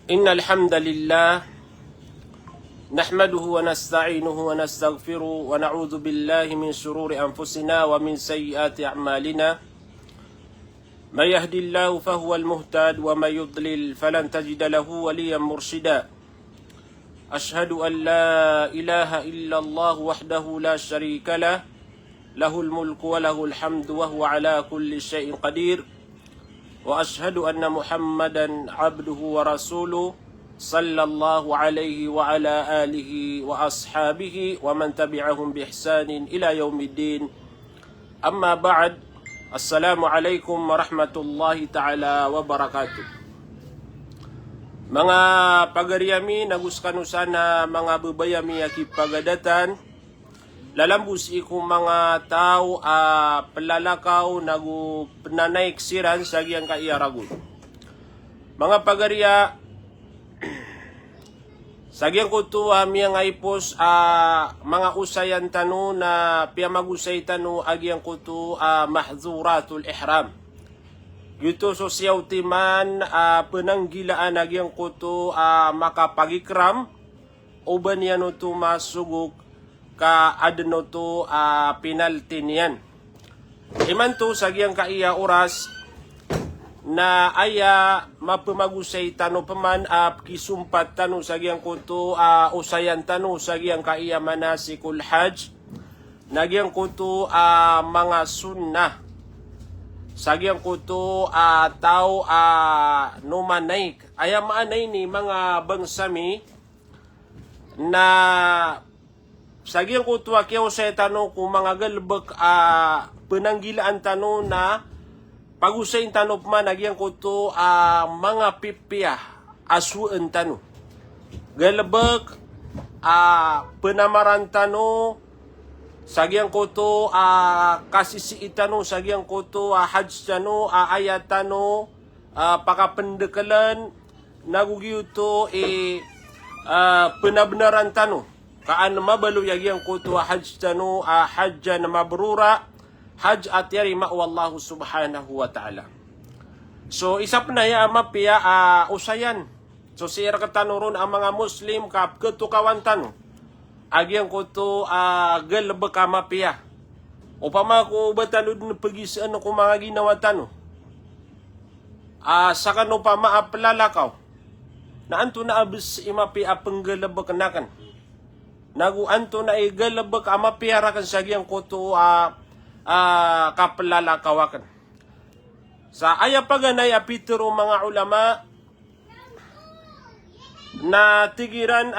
إن الحمد لله نحمده ونستعينه ونستغفره ونعوذ بالله من شرور أنفسنا ومن سيئات أعمالنا من يهد الله فهو المهتد ومن يضلل فلن تجد له وليا مرشدا أشهد أن لا إله إلا الله وحده لا شريك له له الملك وله الحمد وهو على كل شيء قدير وأشهد أن محمدا عبده ورسوله صلى الله عليه وعلى آله وأصحابه ومن تبعهم بإحسان إلى يوم الدين أما بعد السلام عليكم ورحمة الله تعالى وبركاته. Mga pagariami naguskan sana mga babayami aki pagadatan lalambus iku mga tao pelalakaw nagu penanaik siran sagyang kaiyaragun. Mga pagaria sagyang kutu miyang aipos mga usayan tanu na piyamagusay tanu agyang kutu mahzuratul ihram. Yuto sosyaw timan penanggilaan agyang kutu makapagikram uban yan to masugok ka adno to penalty niyan. Iman to sagyang kaiya oras na aya mapamagusay tano paman kisumpat tano sagyang kuto usayan tano sagyang kaiya manasikul hajj nagyang kuto mga sunnah sagyang kuto tao numanaik aya maanay ni mga bangsami na sagyang kuto akiyaw sa tano kung mga galbak penanggilaan tano na pagusayin tano man nagyang kuto mga pipiyah asuan tano galbak penamaran tano sagyang kuto kasisi itano sagyang kuto hajj tano ayat tano pakapendekalan nagugiyo to penabenaran tano kaan mabalu yagyang kuto hajj tano hajjan mabrura hajj at yari ma'wallahu subhanahu wa ta'ala. So isap na ya mapia usayan so sira katanuron ang mga muslim kap ketukawan tano agyang kuto galba ka mapia upama ko batalod na pagisaan ko mga ginawa tano saka no pa maaplalakaw na anto na abis imapia panggalaba kanakan nagu anto na igalaba ka mapia rakan sagyang kuto kapalalakawakan sa aya paganay apitero mga ulama na tigiran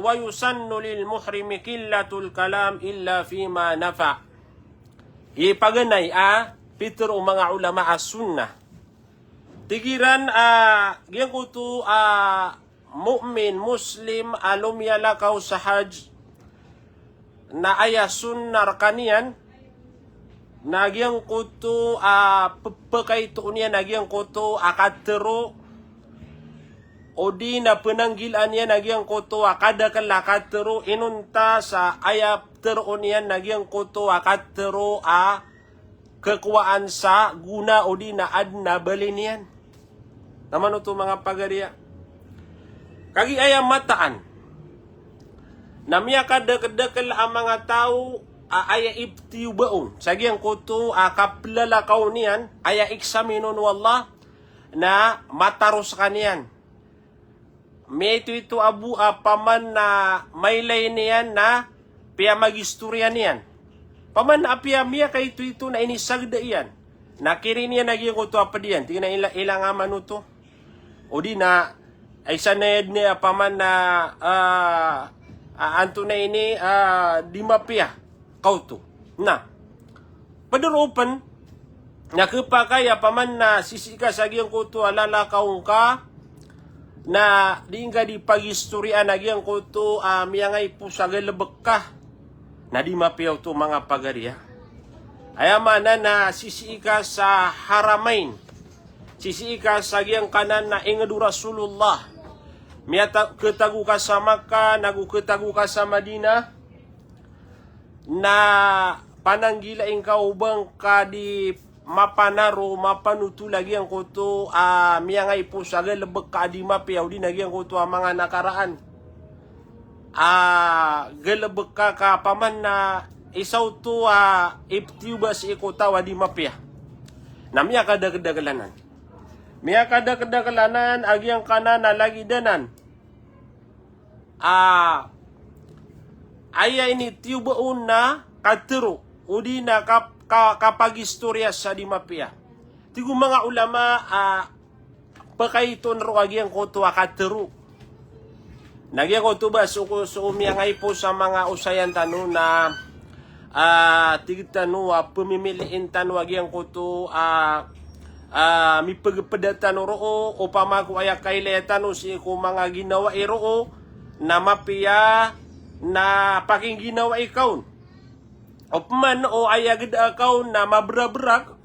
wa yusannu lil muhrimi killatul kalam illa fima nafa. Ipaganay pitero mga ulama sunnah. Tigiran gyang kuto mu'min muslim lumyalakaw sa hajj na aya sunnar kaniyan nagyang kuto pepekay to niya nagyang kuto akatero o di na penanggilan niya nagyang kuto kada kalakatero inunta sa ayap tero niya nagyang kuto akatero kekuaan sa guna o di na adna balin niyan. Naman ito mga pagaria kagi ayam mataan na miya kadakadakal ang mga tao aya ibtiyu baon sagyang kuto kaplalakaw niyan aya eksaminon wallah na mataros kaniyan may ito abu paman na maylay niyan na piya magistorya niyan paman na piya miya kay ito na inisagda iyan nakiri niya nagyang kuto apa diyan tingnan ilang amanuto o di na ay sanayad niya paman na anto na ini di mapiya kauto na padarupan nakapakaya paman na sisika sagyang kuto alalakaw ka na di nga di pagistorya nagyang kuto miyangay po sa galabak ka na di mapiyaw to mga pagaria ayamana na sisika sa haramain sisika sagyang kanan na ingadu Rasulullah miya ketagu ka sa Makkah nagu ketagu ka sa Madinah na pananggila ing kaubang ka di mapanaro, mapanutu lagi ang kuto miyangay po sa galabag ka di mapiyaw di nagi ang kuto mga nakaraan. Galabag ka kapaman na isaw to iptibas ikutawa di mapya. Na miya kadagdagalanan. Miya kadagdagalanan agyang kanan na lagi danan. Aya ini tiubaon na katero udi na kapag istorya sa di mapya. Tigo mga ulama pakaiton ro agyang koto katero. Nagyang koto ba so umiyangay po sa mga usayan tano na tigitano pamimiliin tano agyang koto mi pagpadatan roo o pamago aya kailetan no si ko mga ginawa iroo na mapia na paking ginawa ikaw o paman o ayagid akaw na mabrabrak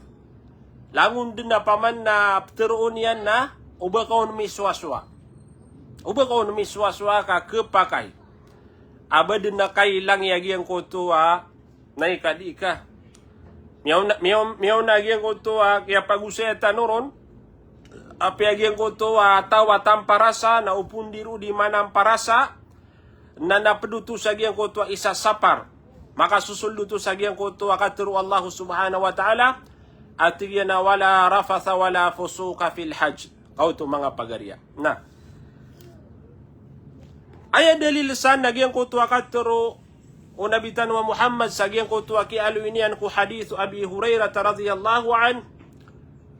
langun din na paman na pteroon yan na uba kaw miswaswa ka kepakay aba din na kailang yagyang koto na ikadi ka Miyaw na agyang ko to kaya pag-usaya tanoron api agyang ko to tawatan parasa na upundiru di manang parasa na napeduto sa agyang ko to isa sapar maka susuldo to sa agyang ko to katero Allah subhanahu wa ta'ala at yan na wala rafatha wala fusuka fil hajj kauto mga pagariya na aya dalil san agyang ko to katero unabitan wa Muhammad sagyang ko tuwa ki aluinian ku hadith Abi Hurairah radhiyallahu an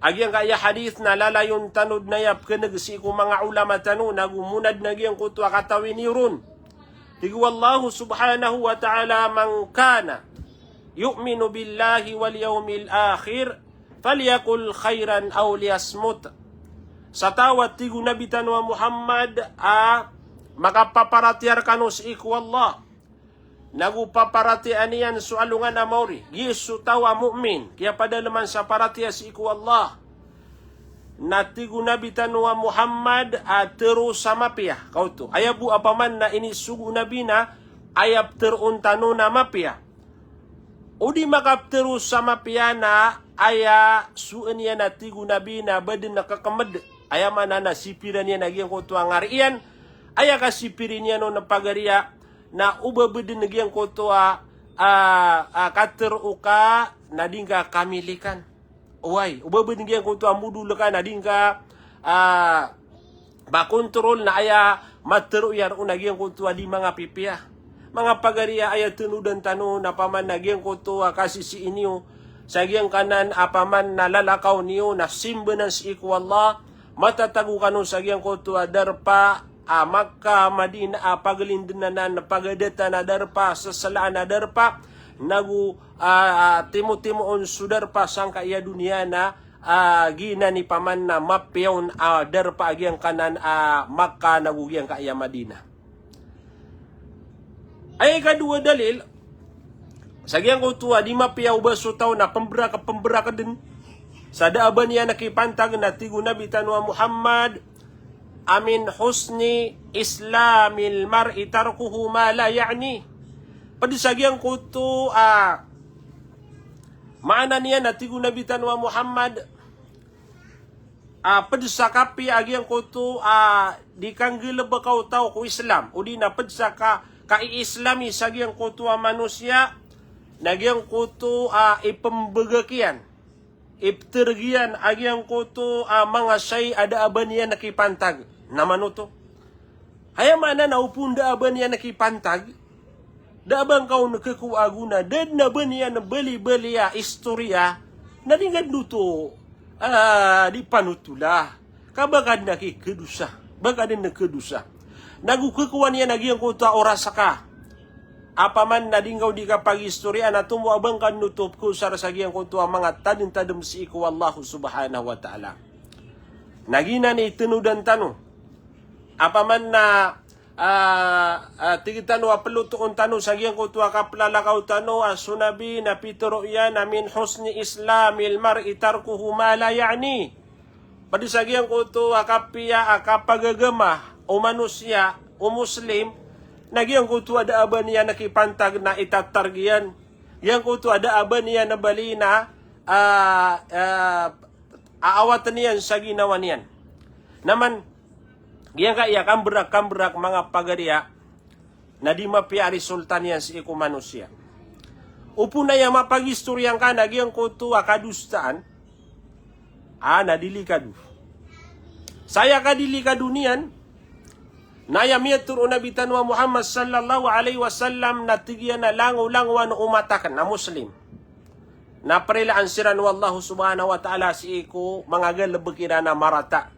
agyang kaya hadith na lalayon tanud na yap kenegsi ku mga ulama tanu nagumunad nagyang ko tuwa katawinirun tigu wallahu subhanahu wa ta'ala man kana yu'minu billahi wal yawmil akhir falyakul khairan aw liyasmut sa tawat tigu nabitan wa Muhammad makapaparatiar kanus iku Allah nagupaparatian niyan su alungan na mauri. Yesu tawa mu'min. Kaya padalaman sa paratia si iku Allah. Natigu nabitan wa Muhammad terus sama pia. Kau tu. Ayabu apaman na ini sugu nabi na ayap teruntano na mapia. Udi makap terus sama pia na aya suun niya natigu nabi na badin nakakamed. Aya mana na sipiran niya nagyang kutu ang ngarian. Aya ka sipirin niya no napagaria na ubabedin nagyang koto kater uka nadingka kamilikan uway ubabedin nagyang koto mudul ka nadingka bakontrol na aya matero yar nagyang koto di mga pipia mga pagaria aya tenudan tano na paman nagyang koto kasisi inyo sagyang kanan apaman nalalakaw niyo na simbanan si iku Allah matatagu kanon sagyang koto darpa Makka, Madina, pagalindanan, pagadeta na darpa, sasalaan na darpa, nagu timo-timoon sudarpa sang kaya dunia na gina ni paman na mapyawn darpa agyang kanan Makka, nagugyang kaya Madina. Ay kadua dalil, sagyang ko tuwa, di mapyaw ba sutaw na pemberaka din, sa daaban niya nakipantag na tigu nabitan wa Muhammad, amin husni islamil mar'i tarkuhu ma la ya'ni. Padisagyang kuto maana niya natigu nabitan wa Muhammad padisakapi agyang kuto di kanggila bakaw tao ko Islam o di na padsaka kai-islami sagyang kuto manusia nagyang kuto ipembagakian iptergian agyang kuto mga say ada aban niya nakipantag naman to. Haya mana na upunda aban niya nakipantag dabang kau nakakuaguna dad na ba niya na bali-bali istorya na dingad nuto di panutula kabagad nakikedusa bagad nakedusa nagukukuan niya nagyang kuto orasaka apaman na dinggaw di kapag istorya na tumuabang kan nutup ko sa rasagyang kuto mga tadin-tadam si iku Allah subhanahu wa ta'ala nagina ni tenudan tano apaman na tigitan wa pelutuon tano sagyang kuto kaplalakaw tano sunabi na pitero yan amin husni islamil mar'i tarkuhu ma la ya'ni padi sagyang kuto kapia kapagagama o manusia o muslim nagyang kuto ada aban niya nakipantag na itatargiyan yang kuto ada aban niya na bali na aawatan niyan sa ginawa niyan. Naman, giyan ka iya kambrak mga pagariya na di mapiari sultan yan si iku manusia. Upo na yung mapagistoryang ka na giyan ko to kadustaan, nadilikadu. Saya kadilikadu niyan, naya miyatur unabitan wa Muhammad sallallahu alaihi wasallam na tigyan na lango-languan umatakan na Muslim. Na prelaan siran wallahu subhanahu wa ta'ala si iku mga galabagina na marata.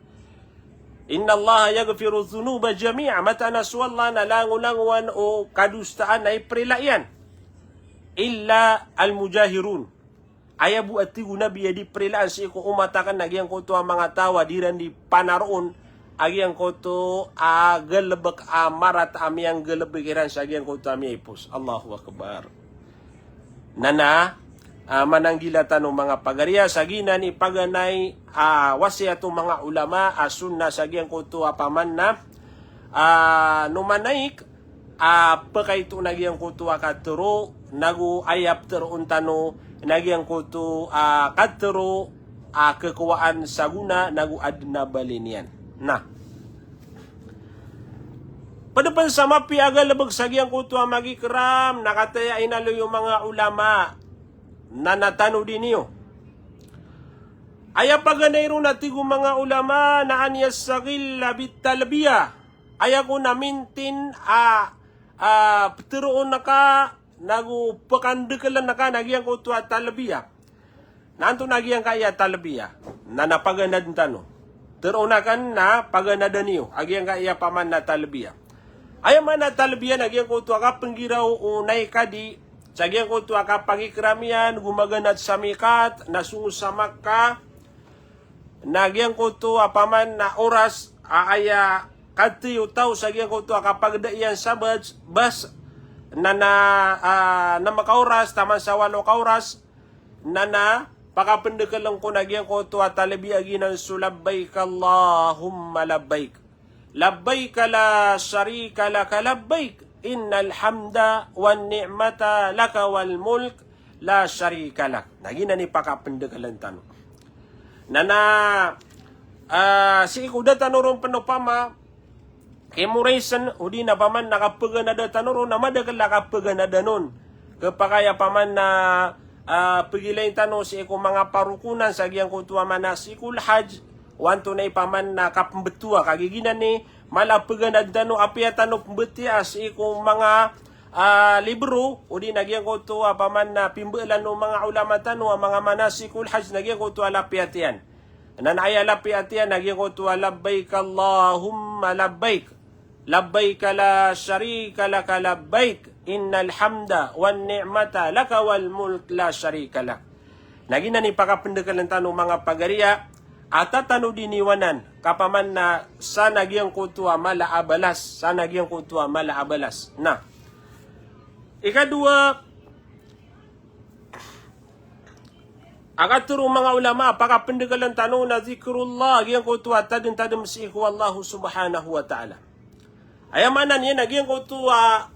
Inna Allah yaghfiru dhunuba jami'a mata naswalla na lango-languan o kadustaan na iprelayan. Illa al-mujahirun. Ayabu at tigu nabi di prelaan si iku umatakan nagyang ko to ang mga tawa diran di panaroon agyang ko to galabag marat amiyang galabagiran sa agyang ko to amiyang ipos. Allahu Akbar. Nana mananggilatan ng mga pagariya sa ginan ipaganay wasiatong mga ulama sunna sa giyang kuto paman na numanaik pakaito nagyang kuto katuro nagu ayap teron tano nagyang kuto katuro kekuwaan sa guna nagu adna balinian na padapan sa mapi agalabag sa giyang kuto magikram nakataya inalo yung mga ulama na natano din niyo. Aya paganayro natigo mga ulama na anyas sagil labit talbiya. Aya ko namintin pteroon naka nagu pakandekalan naka nagyang ko tuwa talbiya. Nanto nagyang kaya talbiya na napaganad tano. Teroon nakan na paganadan niyo. Agyang kaya paman na talbiya. Aya man na talbiya nagyang ko tuwa kapanggiraw unay kadi Sagyang ko ito akapangikramian, gumaganat sa mikat, nasungusamak ka, nagyang ko ito apaman na oras, aaya katiyo tao, sagyang ko ito akapagdaiyan sa bas, na makauras, taman sa 8 kauras, pakapendekalang ko nagyang ko ito at talabiaginan so labbaik Allahumma labbaik. Labbaik la syarika laka labbaik. Innal hamda wan ni'mata laka wal mulk la syarika lak. Nagina ni pakapendekalan tano. Si ikuda tanurong panopama kemuraisan udi na paman nakapagan na tanurong na madagal nakapagan na danon. Kapakaya paman na pagilay tano si iku mga parukunan sa giyang kutuwa manasikul hajj wanto na ipaman na kapambetua kagiginan ni malapagan na dano apiatano pembetias ikong mga libro o di nagyang ko to paman na pimbelan ng mga ulama tano ang mga manasikul hajj nagyang ko to alapiatian nanaya lapiatian nagyang ko to labbaik Allahumma labbaik labbaik la syarika laka labbaik innal hamda wan ni'mata laka wal mulk la syarika lak. Nagina ni pakapendekalan tano mga pagariya atatano diniwanan kapaman na sa nagyang kutua malaabalas sa nagyang kutua malaabalas na ikadua agaturo mga ulama pakapendekalan tanong na zikrullah gyang kutua tadin si iku Allah subhanahu wa ta'ala ayamanan yan nagyang kutua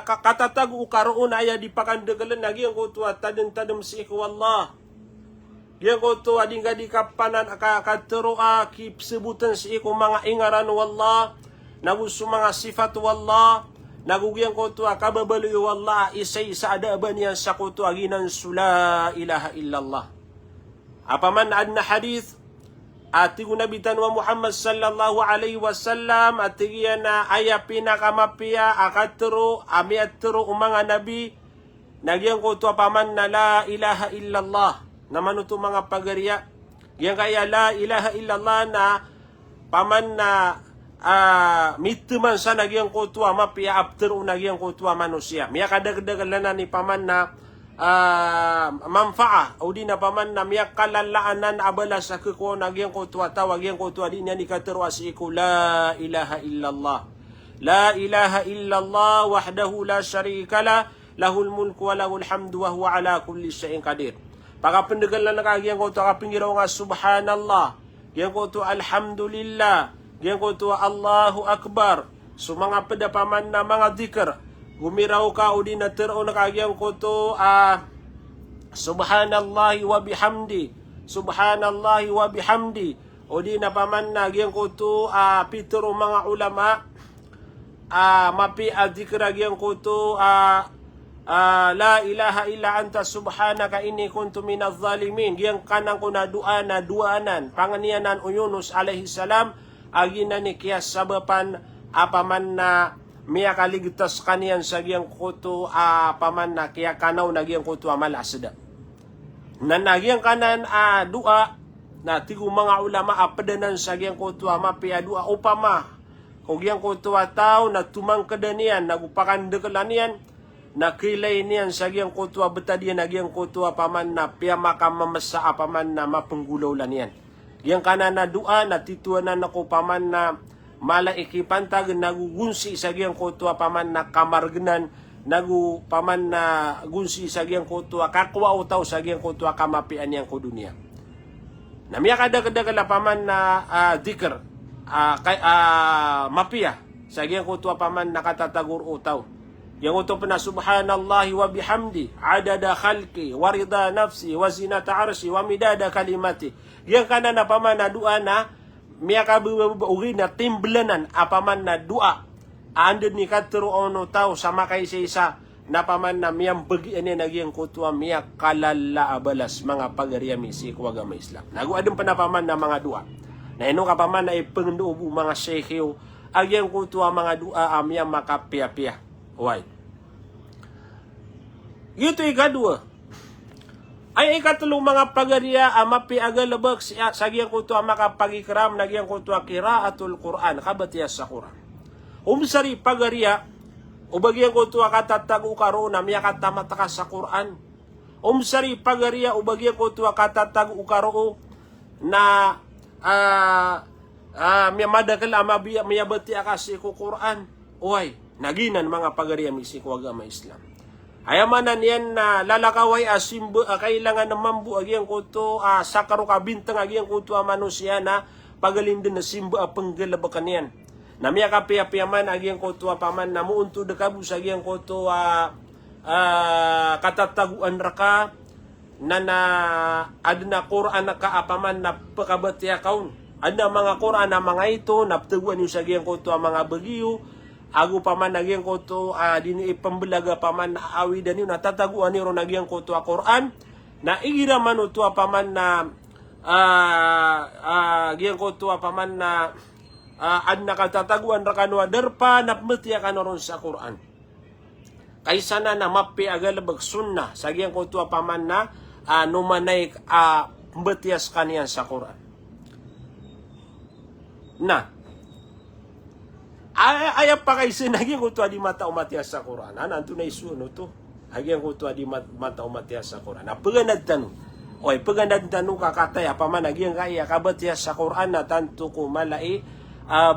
katatag ukaroon aya di pakandagalan nagyang kutua tadin si iku Allah. Yang ko to ading gadi kapanan akakatero akip sebutan si iku mga ingaran wallah nabusu mga sifat wallah nagugyan ko to akababali wallah isay sa adaban yan sa ko to aginan sula ilaha illallah. Apaman adna hadith atigu nabitan wa Muhammad sallallahu alaihi wasallam atigiya na aya pinakamapia akatero amiatero mga nabi nagyang ko to apaman na la ilaha illallah naman ito mga pagariya. Yan kaya la ilaha illallah na paman na mituman sa nagyang kutua mapia after nagyang kutua manusia. Miya kadagdagan na ni paman na manfaa o di na paman na miya kalalaanan abala sa kuko nagyang kutua tawag yang kutua di niya ni kateruas iku la ilaha illallah. La ilaha illallah wahdahu la syarika la lahul mulku wa lahul hamdu wa huwa ala kulli syai'in qadir. Pakapendegal na nakagyang ko to kapingiraw nga subhanallah. Gyang ko to alhamdulillah. Gyang ko to Allahu Akbar. So mga pedapaman na mga dikr. Gumiraw ka o di na tero nakagyang ko to subhanallahi wa bihamdi, subhanallahi wa bihamdi. O di na paman na giyang kuto pitero mga ulama mapi adikra giyang kuto la ilaha illa anta subhanaka inni kuntu minadh zalimin. Giyang kanang ko na duanan panganianan o Yunus alaihi salam agina ni kiyas sabapan apaman na miya kaligtas kaniyan sa giyang kuto paman na kiya kanaw na giyang kuto malasda. Na nagyang kanan dua na tigo mga ulama apadanan sa giyang kuto mapi dua upama kung giyang kuto tao na tumang kadanian nagupakan dekelanian na kilay niyan sa giyang kuto betadian na giyang kuto paman na piya makamamasa paman na mapenggulaw lanian. Giyang kanan na dua na tituanan ako paman na malaikipantag nagugunsi sa giyang kuto paman na kamargenan nagu paman na gunsi sa giyang kuto kakwa utaw sa giyang kuto kamapian yang ko dunia. Namiya kada paman na dikr mapia sa giyang kuto paman nakatatagur utaw. Yang uto na subhanallahi wa bihamdi adada khalqi wa rida nafsi wa zinata arshi wa midada kalimati. Yang kana na paman na dua na miya kabubugi na timblanan apaman na dua andun ni katero ono tao sama kay isa na paman na miyang bagi ani nagyang kutua miya kalala abalas mga pagariyami si kuwagama Islam. Naguadun pa na paman na mga dua. Na ino ka paman na ipengduubo mga shekhiyo agyang kutua mga dua miyang makapia-pia. Why? Ito ikadua. Ay ikatulong mga pagariya mapi agalabag sa giyang kutua makapagikram nagyang kutua kiraatul Quran kabatiyas sa Quran. Umsari pagariya ubagyang kutua katatagu karo na miya katamata sa Quran. Umsari pagariya ubagyang kutua katatagu karo na miya madakal miya bati akasi ko Quran. Uy, naginan mga pagariya misi ko agama Islam. Ayamanan yan na lalakaway asimbo kailangan na mambu agyang kuto sakaro kabintang agyang kuto manusia na pagalindin na simbo penggalabakan yan. Namiya kapiya-piyaman agyang kuto paman na muunto dekabu sa agyang kuto katataguan raka na adna Quran na kaapaman na pakabatiya kaun. Adna mga Quran na mga ito naptaguan yung sa agyang kuto mga bagiyo. Agu paman nagyang kuto dini ipambelaga paman na awidan yun natataguan nyo nagyang kuto Quran na igira man uto paman na gyang kuto paman na ad nakatataguan rakanwa derpa napmetiya kanoron sa Quran kaysa na mapi agalabag sunna sa gyang kuto paman na numanay mbetias kaniyan sa Quran na ayap pa kay sinaging kuto di mata umatias sa Quran. Nanto na isuno to. Agyang kuto di mata umatias sa Quran. Paganad tanong. Oy, paganad tanong kakatay paman agyang kaya kabatias sa Quran na tanto ko malai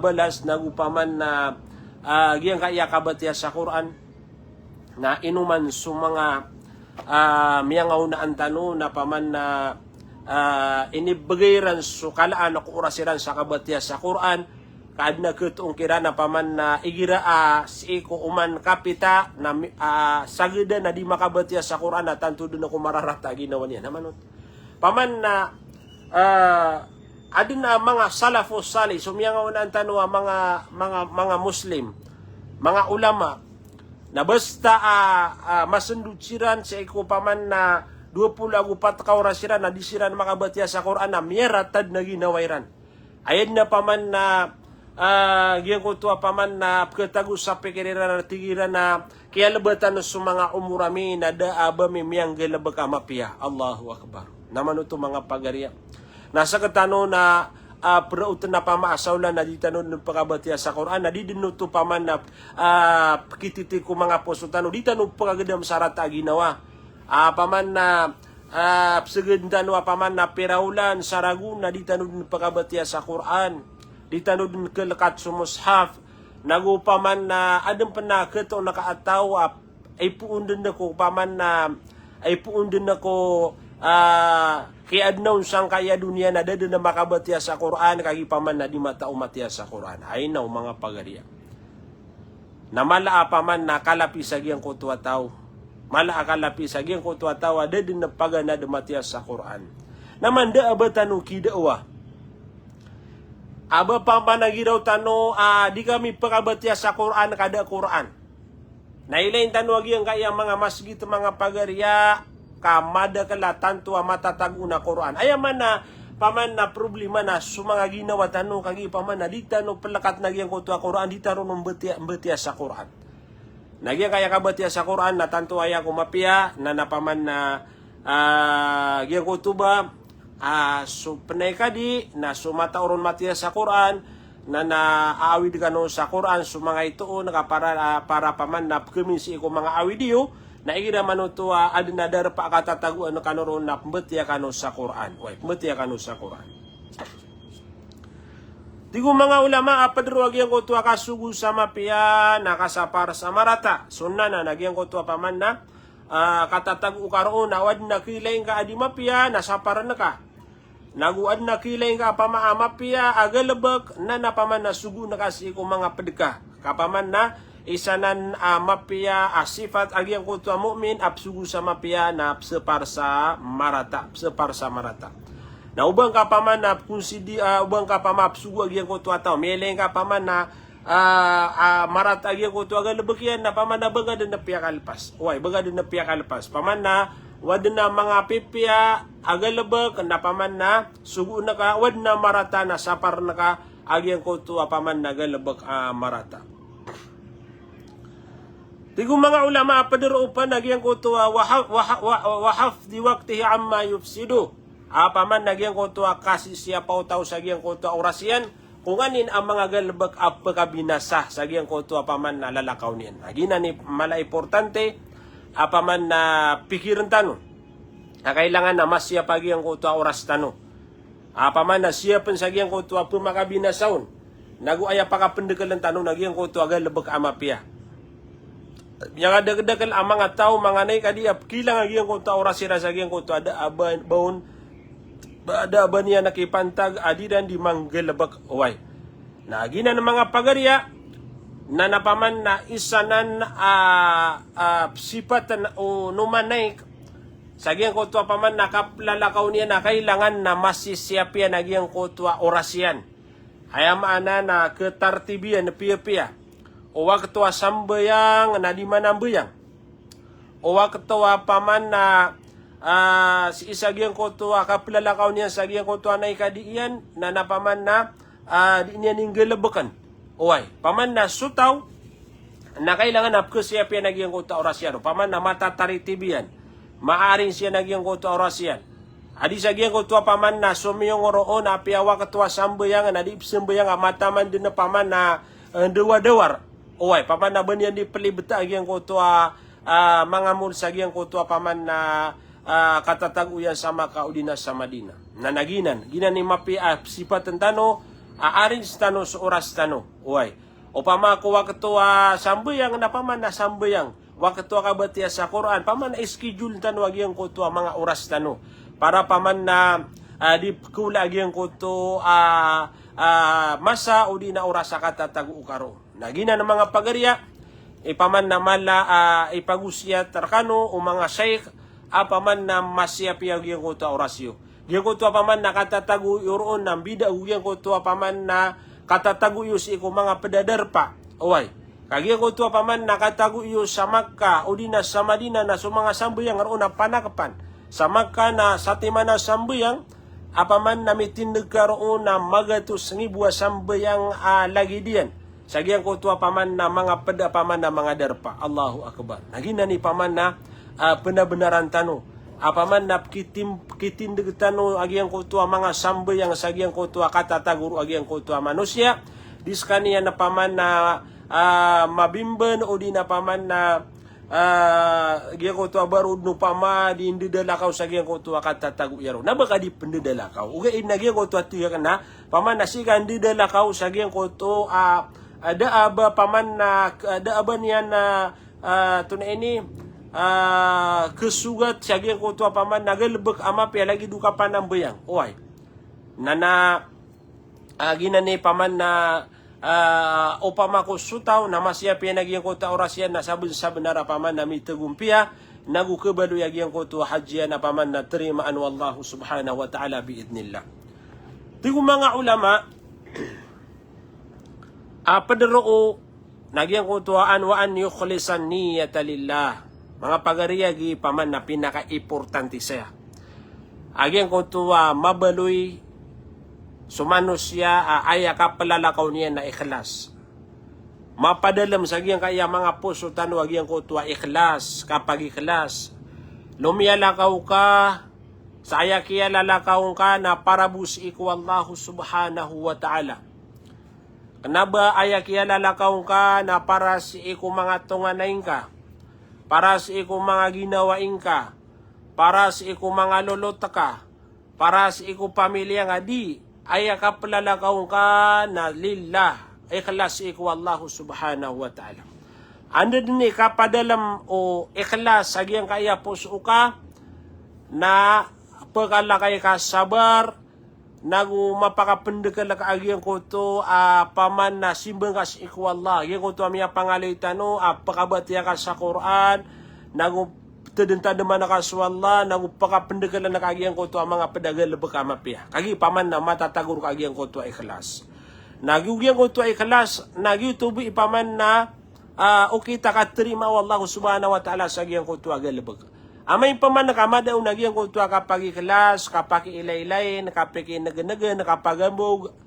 balas nagupaman na agyang kaya kabatias sa Quran na inuman su mga miyangaw na antano na paman na inibagayran su kalaan ako orasiran sa kabatias sa Quran. Kaad na kutong kira na paman na igira si ko uman kapita na sagida na di makabatiya sa Quran na tanto doon ako mararata ginawa niya naman. Paman na adun na mga salafus salih sumyangaw na ang tanwa mga Muslim, mga ulama na basta masundutsiran sa iko paman na 24 kaurasiran na disiran makabatiya sa Quran na miyaratad na ginawairan. Ayan na paman na giyang kutua paman na pagkatago sa pikiriran na tigiran na kaya labatan sa mga umurami na daabami miyang galabaka mapiya. Allahu Akbar. Naman ito mga pagariya. Nasa katano na prautan na pamaasawlan na ditano ng pagkabatiya sa Quran na di dinuto paman na kititi ko mga posutano ditano pagkagadam sarata ginawa. Paman na pagkagandano paman na piraulan saragun na ditano ng pagkabatiya sa Quran. Ditano din kalakat sa mushaf nagupaman na adam panakit o nakaataw ay puundin na ko paman na ay puundin na ko kaya adnaw sang kaya dunia na dada na makabatiya sa Quran kagi paman na di mata umatiya sa Quran ay naw mga pagariya na malaa paman na kalapi sa giyang kutuwa tao mala akalapi sagyang ko tua tawa da din napagana da matiya sa Quran. Naman da aba tanu kidawa. Aba pampanagi daw tanu di kami pagabatiya sa Quran kada Quran. Nailain tanu agi ang kaya mga masjid mga pagarya kamada kala tantu matataguna Quran. Ayaman na paman na problema na sumanga ginawa tanu kagi paman na di tanu pelakat nagyang ko tua Quran di tanu betiya sa Quran. Nagyang kaya kabatiya sa Quran na tantu aya ko mapia na napaman na gyang ko tuba so penay kadi na sumata oron matiya sa Quran na naaawid kano sa Quran sumanga ito para paman na keminsi ko mga awidiyo na igira manutua adinadar pa katatagu ano kanoron na pembetiya kano sa Quran. Pembetiya kano sa Quran. Tigo mga ulama apadro agyang ko tua kasugu sama pia nakasapar sa marata. Sunna na nagyang ko tua paman na katatagu karoon awad na kilaing ka adima pia nasapar na ka. Naguad na kilaing ka pamaama pia agalabak na napaman na sugu na kasi ko mga pedeka. Kapaman na isanan mapia sifat agyang ko tua mu'min apsugu sa mapia na separsa marata. Na ubang ka paman na kunsidi ubang ka paman apsugu agyang ko tua tao. Meleng ka paman na marata agyang ko tua galabakyan na paman na baga din na piya kalpas. Baga din na piya kalpas. Paman na wad na mga pipya agalabak na paman na sugu na ka wad na marata na sapar na ka agyang ko tua paman na galabak marata. Tigo mga ulama padarupan nagyang ko tua wahaf di waktihi amma yufsidu. Paman nagyang ko tua kasi siya pautaw sa gyang ko tua orasyan kung anin ang mga galbag apakabinasa sa gyang ko tua paman na lalakaw niyan. Agina ni mala importante paman na pikiran tano. Kailangan na mas siya pagyang ko tua oras tano. Paman na siya pen sa gyang ko tua pumakabinasaon. Naguaya pakapendekalan tano nagyang ko tua galbag amapia. Yang ada kedekal mga tao mga nay kadiap kilang agyang ko ta oras sira sa agyang ko to ada aban baon ada aban niya nakipantag adidan di manggelabak way. Na gina ng mga pagarya na napaman na isanan sipatan o numanay sa agyang ko to paman nakaplalakaw niya na kailangan na masisyapian agyang ko to orasyan. Hayamaana na ketartibian na piya-piya. O waktu sambayang na di manambuyang. O waktu paman na si isagyang ko to kaplalakaw niya sa agyang ko to na ikadiiyan na napaman na di niya ninggalabakan. Oy, paman na sutaw na kailangan na siya pinagyang ko to orasyan. Paman na matataritibian. Maaring siya nagyang ko to orasyan. Adi sa agyang ko to paman na sumiyong roon na piyawa katwa sambayang na di sambayang mataman din na paman na dewa-dewar. Oy, paman na ba niya di palibta agyang ko to mga mul sa agyang ko to paman na katataguyan sa makaudina sa Madina. Na naginan, ginan ni mapi sipatan tano, aaring tano sa oras tano. Oy, o pamakuha ka to sambayang na paman na sambayang. Waktu kabatiya sa Quran, paman na schedule tano agyang ko to mga oras tano. Para paman na di kula agyang ko to masa o di na oras sa katatagu ukaro. Nagina ng mga pagarya, ipaman na mala ipagusya tarkano o mga sheikh, paman na masya piyag yung kuto orasyo. Yung kuto paman na katatagu yoroon ng bida yung kuto paman na katatagu yung si mga pedadarpa. Uway, kagyan kuto paman na katatagu yung sa Makkah o di na sa Madina na sa mga sambuyang aroon na panakapan. Sa Makkah na sa timana sambuyang, apaman na mitindag karoon na magatus ngibwa sambayang lagi diyan. Sagyang ko tuwa paman na mga peda paman na mga darpa. Allahu Akbar. Nagina ni paman na benar-benaran tano. Paman na kitindig tano agyang ko tuwa mga sambayang sagyang ko tuwa katataguro agyang ko tuwa manusia. Diskaniya na paman na mabimben o di na paman na agyang ko tuwa barud no pama di indidalakaw sagyang ko tuwa katatago yaro. Nabaka di pendidalakaw. Ugain nagyang ko tuwa tiya na paman na sikan didalakaw sagyang ko tuwa ada aba paman na ada aba niya na tuna ini kesugat sagyang ko tuwa paman nagalbek ama pia lagi duka panambayang. Oy. Nana ginani paman na upama ko sutaw na masya pia nagyang ko ta orasyan na sabun sa benara paman na mitegumpia nagu kebalu yagian kutu hajian apaman na terimaan wallahu subhanahu wa ta'ala biidnillah. Tigo mga ulama, padaro nagyang kutuaan wa an yukhlisan niyata lillah. Mga pagariyagi paman na pinaka-importante siya. Agyang kutuwa mabaluy sumanos siya aya kapalalakaw niya na ikhlas. Mapadalam sa giyang kaya mga puso tanwag yang kutuwa ikhlas. Kapag ikhlas, lumiyalakaw ka, saya kaya lalakaw ka na parabus iku Allahu subhanahu wa ta'ala. Kenapa aya kaya lalakaw ka na para si iku mga tunganain ka, para si iku mga ginawain ka, para si iku mga lolota ka, para si iku pamilya nga di, aya ka palalakaw ka na lillah. Ikhlas iku Allahu subhanahu wa ta'ala. Ando din kapadalam o ikhlas agyang kaya puso ka na pagkalakay ka sabar nagu mapakapendekal ka agyang kuto paman na simbang ka iku Allah. Agyang kuto amya pangalay tano pagkabatiya ka sa Quran nagu tedentadaman ka sa Allah nagu pakapendekalan na kagyang kuto mga pedagal bekamapya. Kagi paman na matatagur ka agyang kuto ikhlas. Nagyugyang ko ito ay ikhlas, nagyutubo ipaman na okay terima wallahu subhanahu wa ta'ala sa gyang ko ito agalabag. Amay paman nakamadaw nagyang ko ito kapag ikhlas, kapag ilay-ilayin, kapag inaganagan, kapag ambog,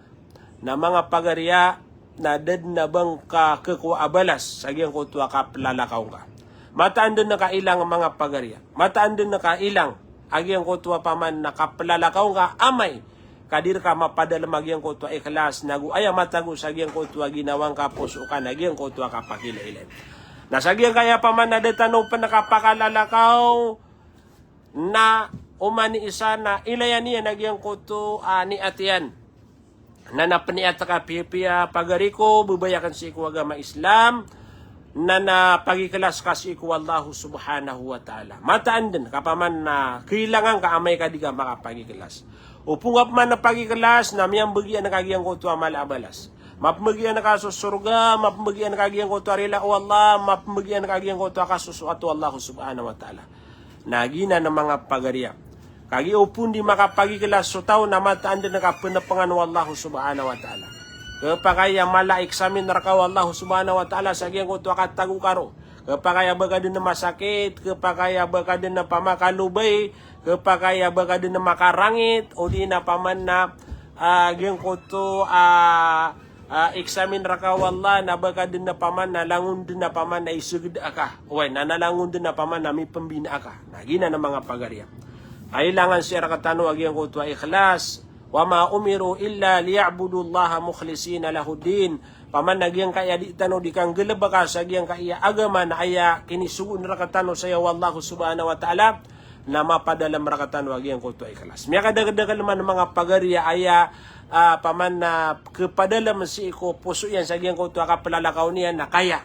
na mga pagarya na dad na bang kakuabalas sa gyang ko ito kaplalakaw ka. Mataan din na kailang mga pagarya. Mataan din na kailang agyang ko ito paman na kaplalakaw ka amay. Kadir ka mapadala magyang kutwa ikhlas nagu aya matago sa gyang kutwa ginawang kapuso ka nagyang kutwa kapakilailan. Nasagyang kaya paman na detano pa nakapakalalakaw na umani isa na ilayan niya nagyang kuto ni atiyan. Na napaniat ka piya pagariko bubayakan si iku agama Islam na pagiklas ka si iku Allahu subhanahu wa ta'ala. Mataan din kapaman na kailangan ka amay ka di ka makapagiklas. Upungap man na pagiklas na miyang bagyan na kagiyang kuto malabalas. Mapamagyan na kaso surga, mapamagyan na kagiyang kuto arila o Allah, mapamagyan na kagiyang kuto kaso ato Allah subhanahu wa ta'ala. Nagina ng mga pagarya. Kagi upun di makapagiklas so tao na mataan din nakapunapangan wa Allah subhanahu wa ta'ala. Kapag kaya malaik sa amin narakaw Allah subhanahu wa ta'ala sa giyang kuto katago karo. Kapag kaya baga din na masakit, kapag kaya baga din na pamakalubay, kapag kaya baga din na makarangit, o di na paman na gyang kuto eksamin rakaw Allah na baga din na paman na langun din na paman na isugid aka. Uy, na nalangun din na paman na may pambina aka. Nagina ng mga pagarya. Kailangan siya rakatano agyang kuto ikhlas. Wa ma umiru illa liya'budu Allah mukhlisina lahuddin. Paman nagyang kaya di tano di kang gelebaka sa gyang kaya agama na aya kinisugon rakatano saya wallahu subhanahu wa ta'ala na mapadalam rakatano agyang kuto ikhlas. Miya kadagdagan naman ng mga pagarya aya paman na kepadalam si iko puso yan sa gyang kuto kapalalakaw niya na kaya.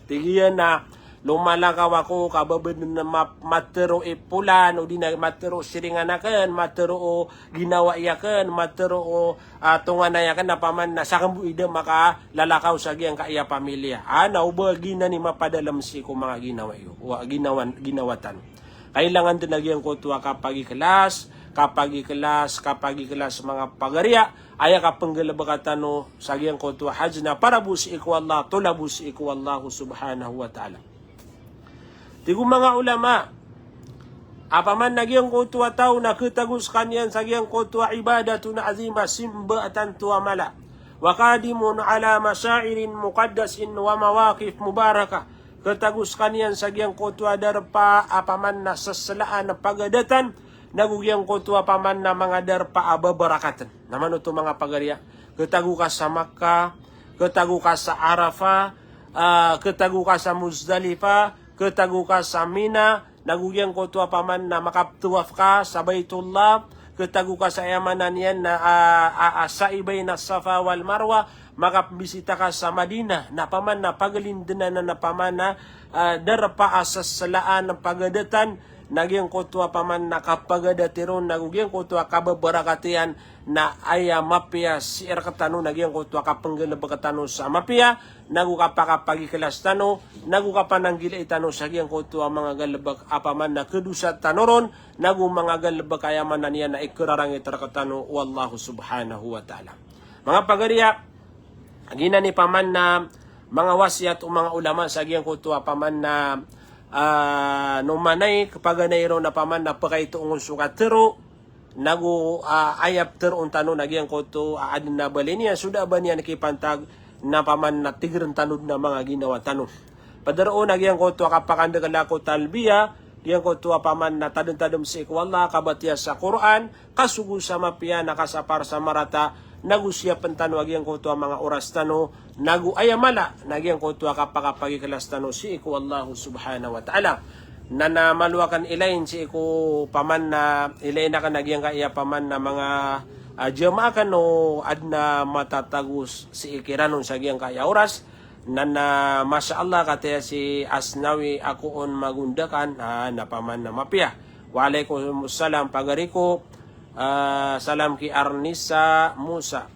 Tigiyan na lumalakaw ako kababad na matero ipulan o di na matero siringanakan, matero o ginawa iyakan, matero o tunganayakan na paman na sa kambuida maka lalakaw sa giyang kaya pamilya. Nauba gina ni mapadalam si ko mga ginawa iyo, o ginawatan. Kailangan din nagyang kutuwa kapag ikhlas mga pagarya, aya kapang galabakatano sa giyang kutuwa hajj na parabus iku Allah, tulabus iku Allah subhanahu wa ta'ala. Tigo mga ulama, apaman nagyang kutuwa tao na kitagus kanyan sa gyang kutuwa ibadatu na azima simba atan tuwa mala. Wakadimun ala masyairin muqaddasin wa mawakif mubaraka. Kitagus kanyan sa gyang kutuwa darpa apaman na sasalaan na pagadatan. Nagugyang kutuwa paman na mga darpa ababarakatan. Naman ito mga pagarya. Kitagu ka sa Makkah, kitagu ka sa Arafah, kitagu ka sa Muzdalifah, ketagu ka sa Mina, nagugyang ko tuwa paman na makaptuwaf ka sa Baitullah, ketagu ka sa yamanan yan na sa ibay na Safa wal Marwa, makapbisita ka sa Madina, na paman na pagalindinan na paman na darpa asas salaan ng pagadatan, nagyang kutwa paman nakapagadatirun nagyang kutwa kababarakatian na aya mapia si katano nagyang kutwa kapanggalabakatano sa mapia nagu kapakapagikilas tano nagu kapananggila itano sa gyang kutwa mga galabak apaman na kedusat tanoron nagu mga galabak ayaman na niya na ikurarang itarakatano wallahu subhanahu wa ta'ala. Mga pagariya gina ni paman na mga wasiat o mga ulama sa gyang kutwa paman na numanay kapag nayro na paman na pakaituong sukatero nagu ayap teron tano nagyang kuto adin na balinya sudah ba niya nakipantag na paman na tigran tanod na mga ginawa tano padaroon nagyang kuto kapakandagala ko talbiya gyang kuto paman na tadon-tadom si ikwalla kabatiya sa Quran kasugo sa mapia nakasapar sa marata nagu siya pantano agyang kuto mga oras tano nagu ayamala nagyang kuto kapakapagikalas tano si ikwallahu subhanahu wa ta'ala na namaluakan ilayin si iku paman na ilayin na ka nagyang kaya paman na mga jama'a kan no adna matatagus si ikiranon sa gyang kaya oras na masya Allah kataya si Asnawi akoon magundakan na paman na mapia. Waalaikumsalam pagariko salam ki Arnisa Musa.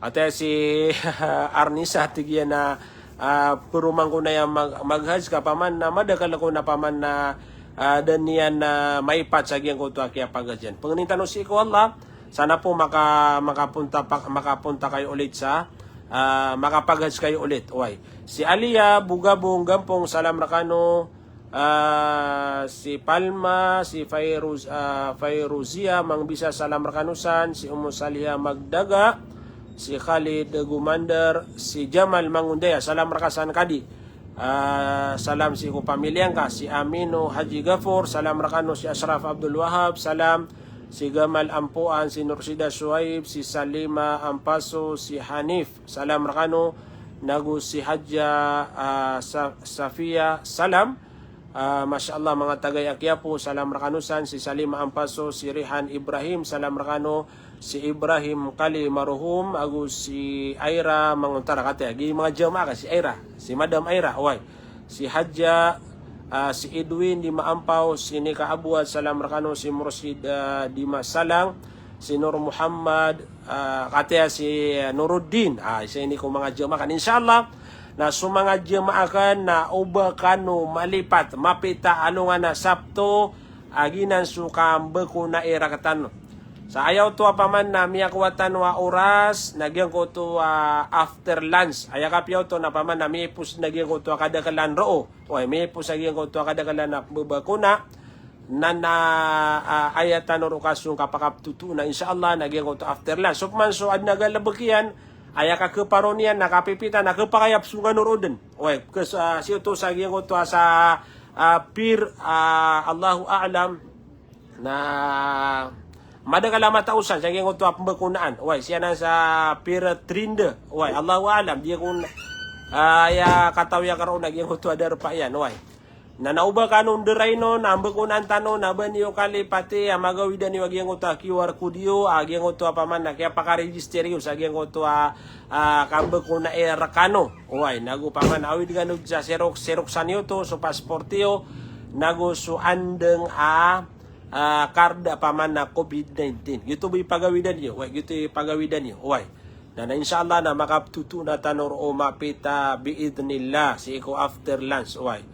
Ate si Arnisa tigyan na purumang ko na yung maghaj ka paman na madakal ko na paman na dan niyan na maipat sa gyang ko to kaya pagajyan. Panginintano si ko Allah, sana po makapunta kayo ulit sa makapaghaj kayo ulit. Okay. Si Alia Bugabong Gampong salam rakano si Palma, si Fairuzia Mangbisa salam rakanusan, si Salia Magdaga, si Khalid Gumandar, si Jamal Mangundaya, salam rakasan kadi. Salam si ko pamilyang ka, si Amino Haji Gafur, salam rakano si Ashraf Abdul Wahab, salam si Gamal Ampuan, si Nursida Suhaib, si Salima Ampaso, si Hanif, salam rakano nagu si Hajja Safia, salam. Masya Allah mga tagay Akyapo, salam rakanusan, si Salima Ampaso, si Rihan Ibrahim, salam rakano, si Ibrahim Kali Maruhum, agus si Aira Manguntara kate, gini mga jama'a si Aira, si Madam Aira, away, si Hajja, si Edwin di Maampaw, si Nika Abuad, salam rakano, si Mursid di Masalang, si Nur Muhammad, kate si Nuruddin, isa ini ko mga jama'a kan, inshallah na sumanga jama'a kan na uba kano malipat mapita ano nga na Sabto aginan sukam beko na era katano sa ayaw to paman na miyakwatan wa oras nagyang ko to after lunch ayakapyaw to na paman na mipus nagyang ko to kadakalan roo o mipus nagyang ko to kadakalan na beko na ayatan or okasyon kapakaptutu na inshallah nagyang ko to after lunch so man so ad nagalabakian aya ka keparonian nakapipita nakapakayap sungan nuroden oy kes siyo to sa gyang to sa pir Allahu a'lam na madagala matausan sa gyang to pambakunaan oy siya na sa pir trinde oy Allahu a'lam dia kun aya katawya karon gyang to adar pa yan oy na nauba kanon deraino na ambakunan tano na banyo kalipati magawidan ni wagyang uta QR kudio agyang uto paman na kaya paka-register yo sa agyang uto kambakuna rakano oy nagu paman awid ganog sa xerox sanyo to so pasportio nagu so andeng karda paman na COVID-19 gito bi pagawidan yo oy gito pagawidan yo oy na inshallah na makaptutu na tanor o mapita biidnillah si ko after lunch oy.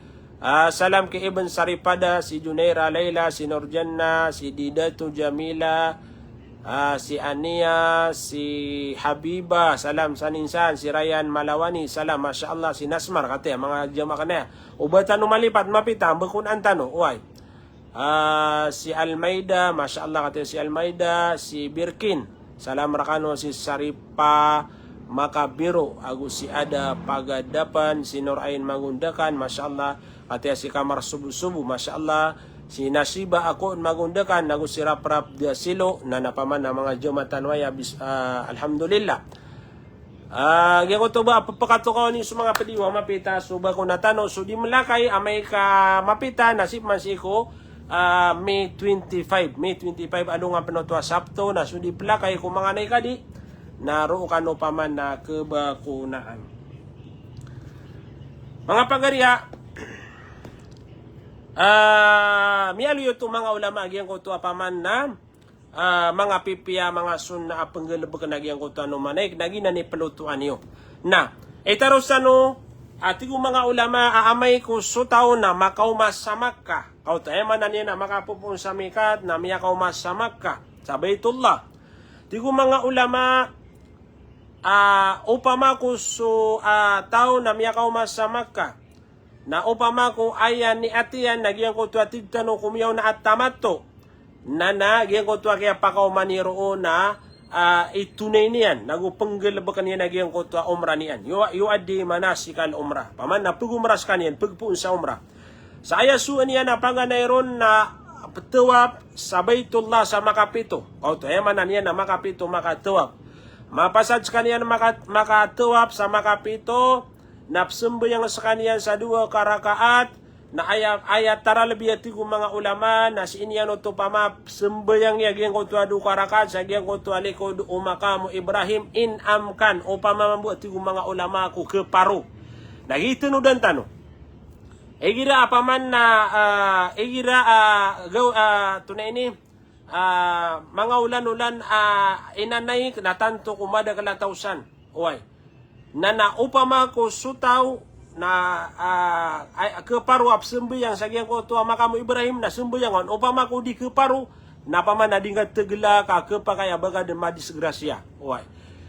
Salam kay Ibn Saripada, si Junaira Laila, si Nurjanna, si Didatu Jamila, si Ania, si Habiba, salam saninsan, si Ryan Malawani, salam, Masya Allah, si Nasmar, kate, mga jama ka na. Ubatan malipat, mapita, bakunan tano, uway. Si Almeida, Masya Allah, kate, si Almeida, si Birkin, salam rakano, si Saripa, Makabiro, agus si Ada Pagadapan, si Nurain Magundakan, Masya Allah, at si Kamar Subu-Subu, Masya Allah, si Nasiba ako magundakan, nagu si Rap-Rap dia Silo, na napaman na mga jumatan waya, alhamdulillah. Gyan ko to ba, papakato ko ni sa mga padiwa, mapita, so ba ko natano, so di malakay, amay ka mapita, nasip man si ko, May 25, ano nga panotwa, Sabto, na so di plakay, kung mga naikadi, naro ka no paman na kebakunaan. Mga pagariha, mialuyo to mga ulama agyan ko to apaman na mga pipiya, mga sunna apanggalabag na agyan ko to ano manik, nagina ni pelutuan niyo. Na, itaros ano, atigo mga ulama aamay ko sutaw na makaumas sa Makkah. Kau tayo man na niya na makapupun sa mikat na miya kaumas sa Makkah. Sa Baitullah. Tigo mga ulama upama ko so tao na miya kaumas sa Makkah. Na upama ko ayan ni atiyan nagyan ko to atigtano kumiyaw na at tamato. Na nagyan ko to kaya pakaumaniro na itunay niyan. Nagupanggalabak niya nagyan ko to umrah niyan. Yuaddi manasikal umrah. Paman na pagumras kaniyan, pagpuun sa umrah. Sa ayasuan niya na panganayron na tuwap sa Baitullah sa makapito. O to, eman na niya na makapito makatuwap. Mapasad sa kaniya na makatuwap sa makapito, napsumbayang sa kaniya sa 2 karakaat, na ayat taralabiyati kong mga ulama, na si inyano to pamapsumbayang yagyan ko to 2 karakaat, sa yagyan ko to alikod umakamu Ibrahim in amkan, o pamamambuati kong mga ulama ko keparo. Nagitinudan tanong. Egira apaman na tunay ni mga ulan-ulan inanay na tanto kumada kalatausan. Uy. Na upama ko sutaw na keparu ap sembuyang sagyang ko tuwa makamu Ibrahim na sembuyangon upama ko di keparu na paman na dingat tegela ka kepakaya baga de madisgrasya. Uy.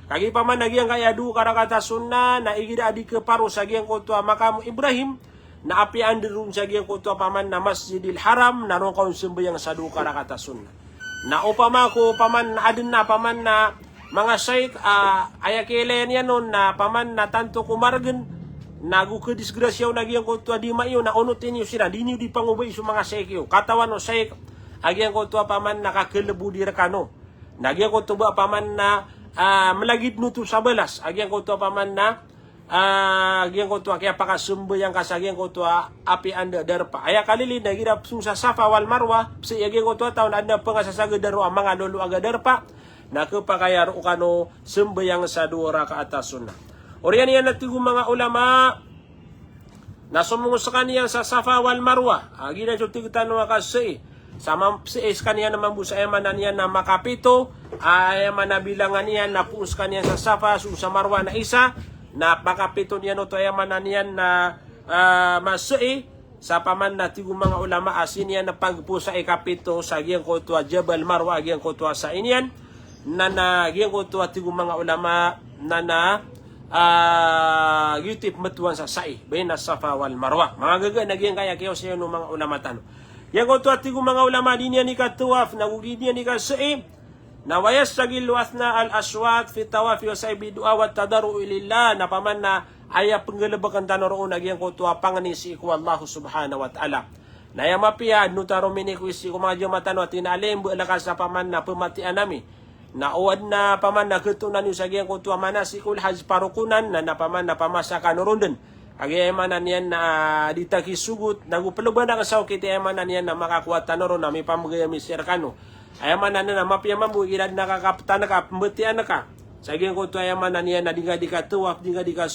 Kagi paman nagyang kaya du karakata sunna na igira di keparu sagyang ko tuwa makamu Ibrahim na apian dirun sa giyang kuto paman na Masjidil Haram na ron kaun sembayang sa 2 karakata sunna. Na upama ko paman na adin na paman na mga syekh ayakelen yan nun na paman na tanto kumargen nagu ke disgrasyaw na giyang kuto di mayo na unutin niyo sila di niyo di pangubay sa mga syekh yo. Katawan no syekh agiyang kuto paman na kakelebu di rekano. Nagyang kuto ba paman na malagid nuto sa balas. Agiyang kuto paman na agyan ko to kaya pakasumbo yang kasagyan ko to api anda darpa aya kalili na gira sa Safa wal Marwa sa agyan ko to taon anda pangasasagad daro ang mga lolo aga darpa na kapakaya ro kano sumbayang sa 2 rakaat sunna. Oriyan yan natigo mga ulama na sumungo sa kaniya sa Safa wal Marwa agi na jutig tanong kasi sama si kaniya naman busa eman niya na makapito ay man bilangan niya na puus kaniya sa Safa sa Marwa na isa na pakapito niya no to ayaman na niyan na masui sa paman na tigong mga ulama asin niya na pagpo sa ikapito sa giyang ko to Jabal Marwa giyang ko to sa inyan na giyang ko to tigong mga ulama na gitip matuan sa sai bayin na Safa wal Marwa mga gaga nagyang kaya kayo sa no mga ulama tano giyang ko to tigong mga ulama din niya ni katuwaf nagugid niya ni kasai na wayastagil wathna al-aswat fi tawafi wa saibi du'a wa tadaru lillah na paman na aya penggalabakan tanoroon nagyang ko tuwa pangani si iku Allah subhanahu wa ta'ala na yamapiya nutaro minikuis si kumadyo matano at inalim bu alakas na paman na pematian nami na uwad na paman na ketunan yung sagyang ko tuwa manasikul haj parukunan na paman na pamasa kanurunden agayamanan yan na ditakisugut nagupaluban na kasaw kiti ayamanan yan na makakuha tanoro na may pamagayami sirkano ayaman na mapiyaman mo ilad nakakapta na ka pembetian na ka saging ko to ayaman na niya na diga di ka tuwap diga di ka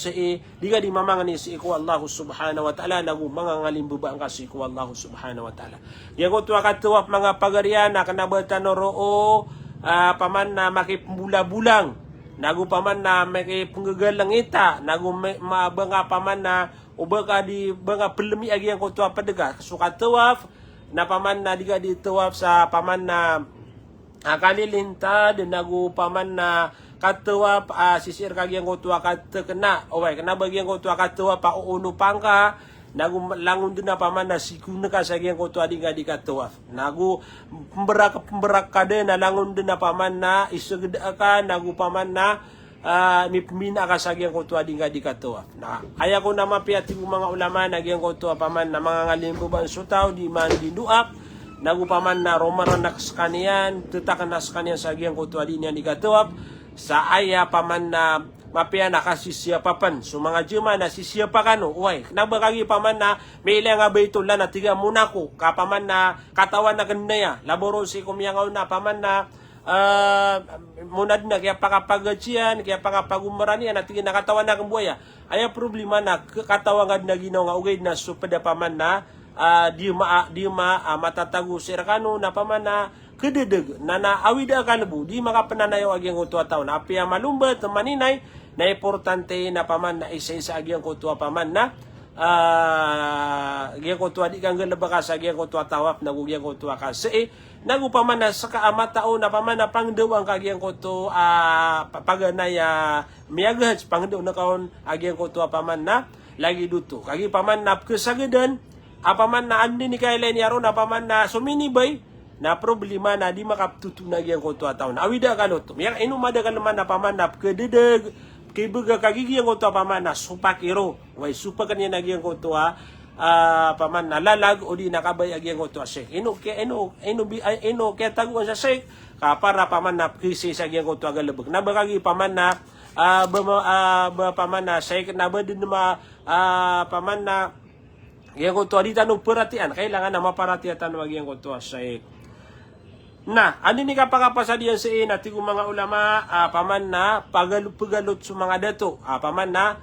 diga di mamangan ni si iku Allah subhanahu wa ta'ala nagu mga ngalimbuba ang kasi iku Allah subhanahu wa ta'ala yan ko to akatuwap mga pagarian na kanabatan roo paman na makipambula-bulang nagu paman na makipangagalang ita nagu mabanga paman na ubaka di banga pelemi agi yang ko to padega suka tuwap na paman na diga di tuwap sa paman na kalilinta din nagu paman na katuwap sisir kagyang ko tuwa katekena oway kana bagyang ko tuwa katuwap pa uunu pangka nagu langun din na paman na sikuna ka sa gyang ko tuwa diga di katuwap nagu pemberak kade na langun din na paman na isugda ka nagu paman na mipmina ka sa gyang ko tuwa diga di katuwap na aya ko na mapiati ko mga ulama na gyang ko tuwa paman na mga ngalimbo ban sutaw di man dinuap nagu paman na romaranak skanian tetakanas kanian sa gyang ko tuwa di niya di katuwap sa aya paman na mapia na kasi siapa pan so mga jema na si siapa kano uy nabagagi paman na may ilang nga baytullah na tiga muna ko kapaman na katawan na ganaya laboro si kumyangaw na paman na munad na kaya pakapagatsiyan, kaya pakapagumranian at nakatawan na kang buaya. Ay problema na katawan nga ginawa nga ugay na supada paman na di matatago sirkano na paman na kededeg na naawida kalabu di makapananayaw agyang kutua tao na apya malumbat maninay na importante na paman na isa-isa agyang kutua paman na agyang kutua di kang galabaka sa agyang kutua tawap nagugyang kutua kasi nagupaman na sa kaamatao na paman na pangdawang kagyang kuto paganay miyagahats pangdaw na kaon agyang kutua paman na lagi duto kagi paman na kesagadan apaman na andi ni kailan yaro na paman na suminibay na problema na di makaptutunag yung kutua taon. Awida ka loto. Yang inumada ka naman na paman na kededeg kibuga kagigi yung kutua paman na supakiro. Way supa kanya nagyang kutua paman na lalag o di nakabay yung kutua sek. Ino kaya taguan sa sek para paman na kisi sa yung kutua galabag. Nabagagi paman na paman na sek na ba din paman na yung kutua di tanong perhatian. Kailangan na maparatian tanong yung kutua sek. Na, ano ni kapakapasadiyan sa ina, tigong mga ulama, paman na pagalut sa mga dato, paman na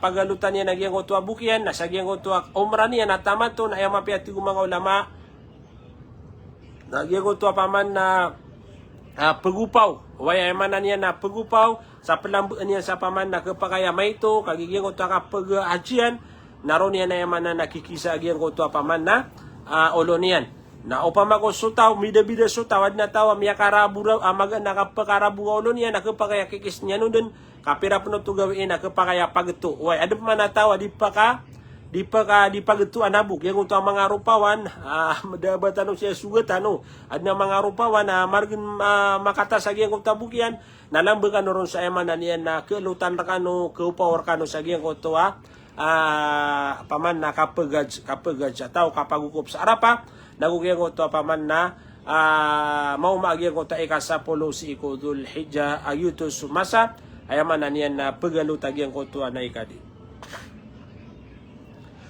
pagalutan niya nagyang kutua bukyan, nasagyang kutua umran niya, natamato na ayaw mapiat tigong mga ulama, nagyang kutua paman na pagupaw, waya ayaman na niya na pagupaw, sa pelambuan niya sa paman na kapakaya may ito, kagigyang kutua kapag-ajian, naroon niya na ayaman na nakikisa agyang kutua paman na ulo niyan. Na upama ko sutaw, mida-bida sutaw, ad na tawa, miya karabura, nakapakarabu ulo niya, nakapakaya kikis niya nun din, kapira po na ito gawin, nakapakaya pagito. Uy, adap man na tawa, di pagito anabuk. Yung ito ang mga rupawan, madabatan siya sugat, ad na mga rupawan, margin makatasag yung tabukyan, nalambag ron sa eman na niyan, na kelutan na kano, keupawar kano sa yung ito, paman na kapagad sa tao, kapagukup sa arapa, nagugyang ko to paman na maumagyang ko ta ikasapulo si Ikudul Hijja ayuto sumasa ayaman na niyan na pagalutan ko to na ikadi.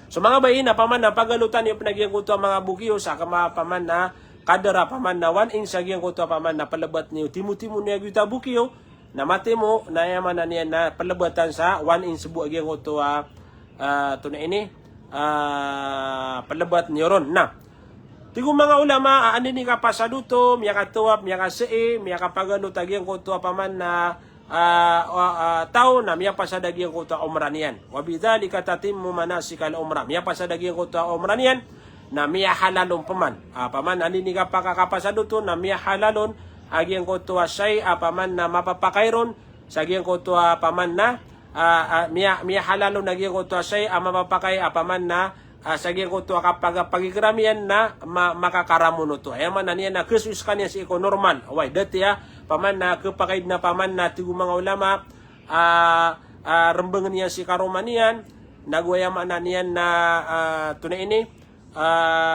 So mga bayi na paman na pagalutan yung pinagyang ko to mga bukiyo sa kama paman na kadara paman na 1 inch agyang ko to paman na palabat niyo timu-timu niya gyuta bukiyo na matemo na ayaman na niyan na palabatan sa 1 inch bu agyang ko to na ini palabat niyo ron na tigong mga ulama, ani ni kapasaduto, miya katuwap, miya kasee, miya kapagalut agyang kutua paman na tao na miya pasadagyang kutua umranian. Wabidali katatimmu manasikal umra. Miya pasadagyang kutua umranian na miya halalon paman. Paman ani ni kapakapasaduto na miya halalon agyang kutua say paman na mapapakairon sa agyang kutua paman na miya halalon agyang kutua say mapapakay paman na saging ko to kapag pagigramian na makakaramuno to. Ayaman na niya na Christus kanya si iko normal. Away, dati paman na kapakaid na paman na tigo mga ulama, rembengan niya si karomanian, nagwayaman na niya na tunay ini,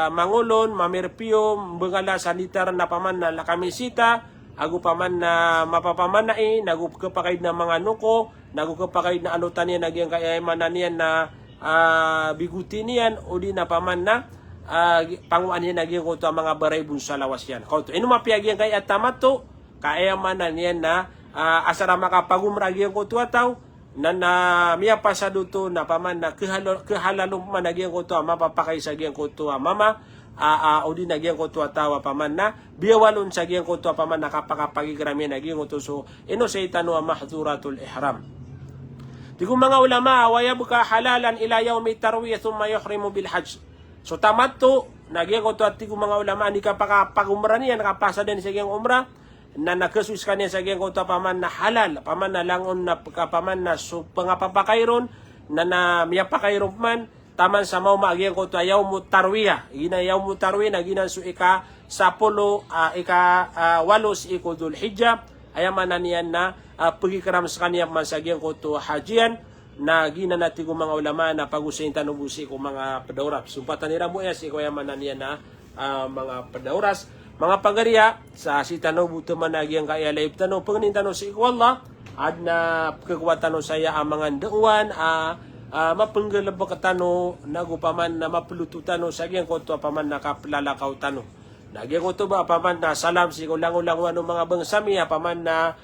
mangulon, mamirpio, bengala sanitar na paman na lakamisita, agu paman na mapapamanai, nagu kapakaid na mga nuko, nagu kapakaid na alutan niya, nagyang kayaman na niya na biguti niyan o di na paman na panguan niya naging ko to mga baray bun sa lawas yan. Kauto ino mapiagyan kay at tamato kayaman na niyan na asara makapagumragyan ko to ataw na miya pasado to na paman na kehalalong man naging ko to mapapakay sa gyang ko to mama o di nagyang ko to atawa paman na biyawalon sa gyang ko to paman nakapakapagigrami naging ko to so ino sa itano mahduratul ihram. Tigong mga ulama, wayab ka halalan ila yawmi tarwiyah thumma yuhrimu bil hajj. So tamat to, nagyang ko to at tigong mga ulama, hindi ka pag-umra niya, nakapasa din sa gyang umra, na nakasus ka niya sa gyang ko to paman na halal, paman na langon na paman na so pangapapakairon, na miyapakairon man, taman sa mau magyang ko to yawmu tarwiyah. Gina yawmu tarwiyah, na ginan so ika sapulo, ika walos Ikudul Hijja, ayaman na niyan na pagikaram sa kanya masagyan ko to hajian na ginanati ko mga ulama na pag-usayin tanubusi ko mga padaurat. Sumpatan nila mo si kuyaman na niya na mga padauras. Mga pagariya sa si tanubu teman nagyang kaya laib tanu pagnin tanu si Allah ad na kagwatan saya ang mga dawan mapenggelab ka tanu nagupaman na mapulututan sa gyang ko to paman nakaplalakaw tanu. Nagyang kutuba apaman na salam si ulang-ulang wano mga bangsami apaman na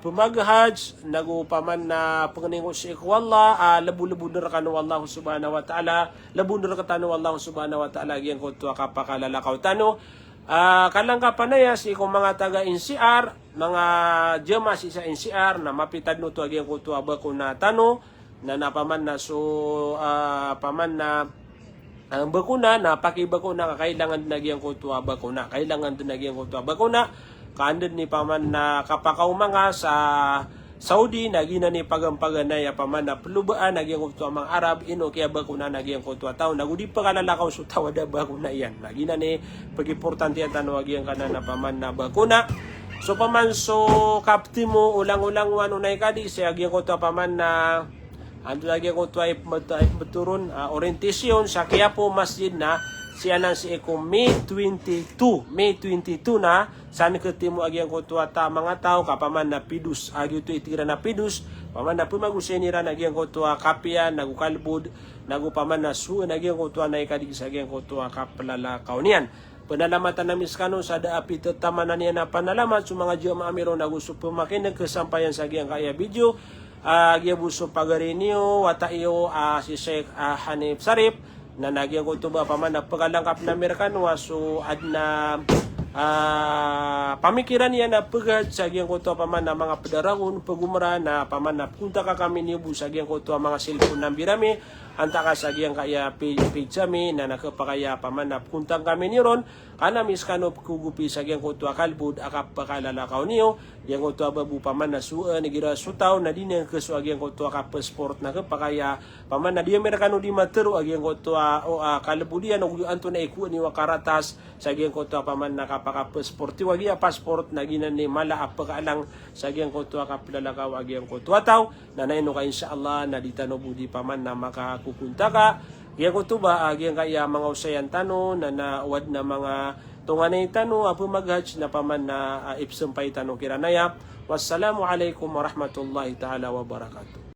pumaghaj nagupaman na panganingo si ikwalla labu-labu na kanu Allah subhanahu wa ta'ala labu na katano Allah subhanahu wa ta'ala gyang kutuwa kapakalalakaw tano kalang kapanaya si kung mga taga NCR mga jema si sa NCR na mapitad no to gyang kutuwa ba ko na tano na napaman na so paman na ang bakuna na pakibakuna kailangan nagyang kutuwa bakuna kailangan din nagyang kutuwa bakuna kaandun ni paman na kapakaw mga sa Saudi nagina ni pagampaganay paman na pelubaan nagyang kutuwa mga Arab ino kaya bakuna nagyang kutuwa tao nagudi pa kalalakaw so tawada bakuna yan nagina ni pag-importante yan tanong nagyang kana na paman na bakuna so paman so kapti mo ulang-ulang wano na ikadi siya nagyang kutuwa paman na ando lagi ko tuwa beturun orientasyon sa Quiapo Masjid na siya nang si Eko May 22 na saan ketemu agi ang kutuwa ta mga tao kapaman na pidus agi ito itira na pidus paman na pumagusenira agi ang kutuwa kapya nagukalbud nagupaman na suun agi ang kutuwa na ikadig sa agi ang kutuwa kapalalakaw niyan Penalamatan namin skano sa daapi tetamanan niya na panalamat sa mga jamaah amiro na gusto pumakinig kesampayan sa agi ang kaya video Gia buso pagarinyo wata iyo si Sheikh Hanif Sarip na nagyang kutuba paman na pagkalangkap na Amerikano so adna pamikiran niya na pagad sa gyang kutuba paman na mga pedaragon pagumara na paman na punta ka kami niyo sa gyang kutuba mga cellphone ng birami anta ka sa gyang kaya page kami na nakapakaya paman na puntang kami niron kana miskano kugupi sa gyang kutuba kalbud akap pakalalakaw niyo gyang kutuba babu paman na suan nigira sutaw na din yang kesu gyang kutuba ka passport na kapakaya paman na di Amerikano di matero gyang kutuba kalbudian og anto na iku ni wakaratas sa gyang kutuba paman na kapaka passport wagi passport na ginan ni mala apakaalang sa gyang kutuba ka palalakaw gyang kutuba taw na naino ka insyaallah na ditano budi paman na makakukunta ka gyang kutuba gyang kaya mga usayan tano na nawad na mga tunganay tano apo maghaj na paman na ipsumpay tano kiranaya wassalamu alaikum warahmatullahi taala wabarakatuh